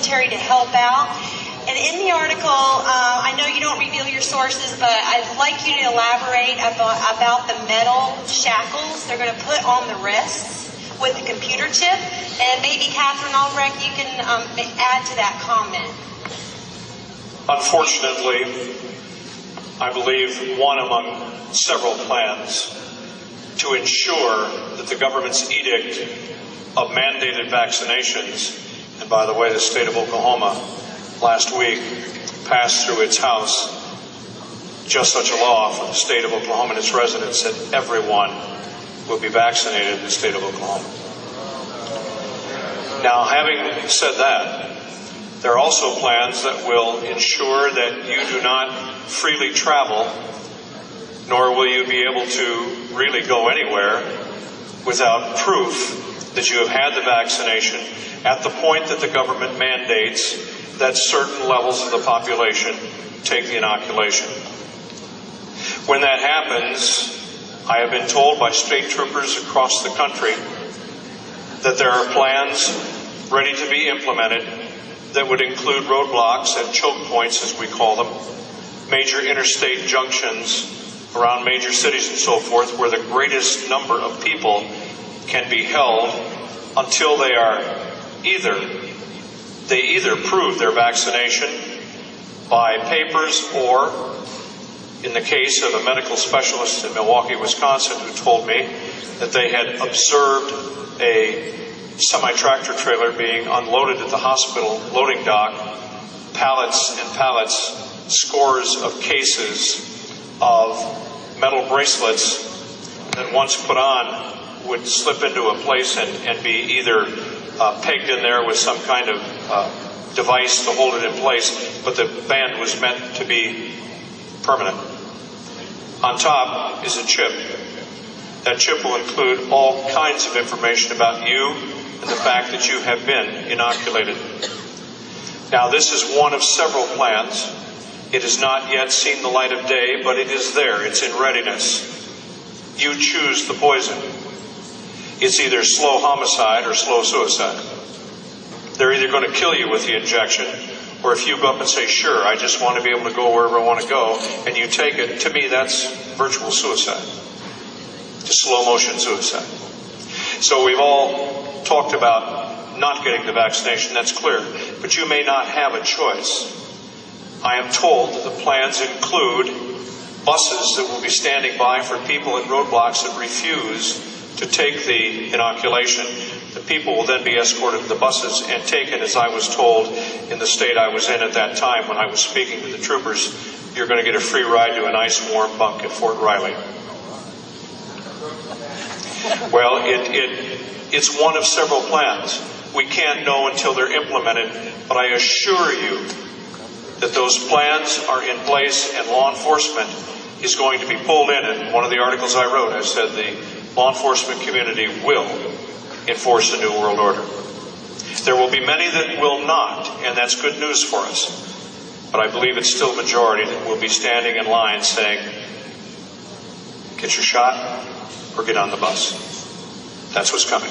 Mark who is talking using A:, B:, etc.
A: military to help out. And in the article, I know you don't reveal your sources, but I'd like you to elaborate about the metal shackles they're going to put on the wrists with the computer chip. And maybe, Catherine Albrecht, you can add to that comment.
B: Unfortunately, I believe one among several plans to ensure that the government's edict of mandated vaccinations, and by the way, the state of Oklahoma last week passed through its House just such a law for the state of Oklahoma and its residents that everyone will be vaccinated in the state of Oklahoma. Now, having said that, there are also plans that will ensure that you do not freely travel, nor will you be able to really go anywhere without proof that you have had the vaccination at the point that the government mandates that certain levels of the population take the inoculation. When that happens, I have been told by state troopers across the country that there are plans ready to be implemented that would include roadblocks and choke points, as we call them, major interstate junctions around major cities and so forth, where the greatest number of people can be held until they are either prove their vaccination by papers, or in the case of a medical specialist in Milwaukee, Wisconsin, who told me that they had observed a semi-tractor trailer being unloaded at the hospital loading dock, pallets and pallets, scores of cases of metal bracelets that once put on would slip into a place and be either pegged in there with some kind of device to hold it in place, but the band was meant to be permanent. On top is a chip. That chip will include all kinds of information about you and the fact that you have been inoculated. Now, this is one of several plans. It has not yet seen the light of day, but it is there. It's in readiness. You choose the poison. It's either slow homicide or slow suicide. They're either going to kill you with the injection, or if you go up and say, sure, I just want to be able to go wherever I want to go, and you take it, to me, that's virtual suicide. Just slow motion suicide. So we've all talked about not getting the vaccination, that's clear. But you may not have a choice. I am told that the plans include buses that will be standing by for people at roadblocks that refuse to take the inoculation. The people will then be escorted to the buses and taken, as I was told in the state I was in at that time when I was speaking to the troopers, you're going to get a free ride to a nice warm bunk at Fort Riley. Well, it's one of several plans. We can't know until they're implemented, but I assure you that those plans are in place, and law enforcement is going to be pulled in. And one of the articles I wrote, I said the law enforcement community will enforce the New World Order. There will be many that will not, and that's good news for us. But I believe it's still a majority that will be standing in line saying, get your shot or get on the bus. That's what's coming.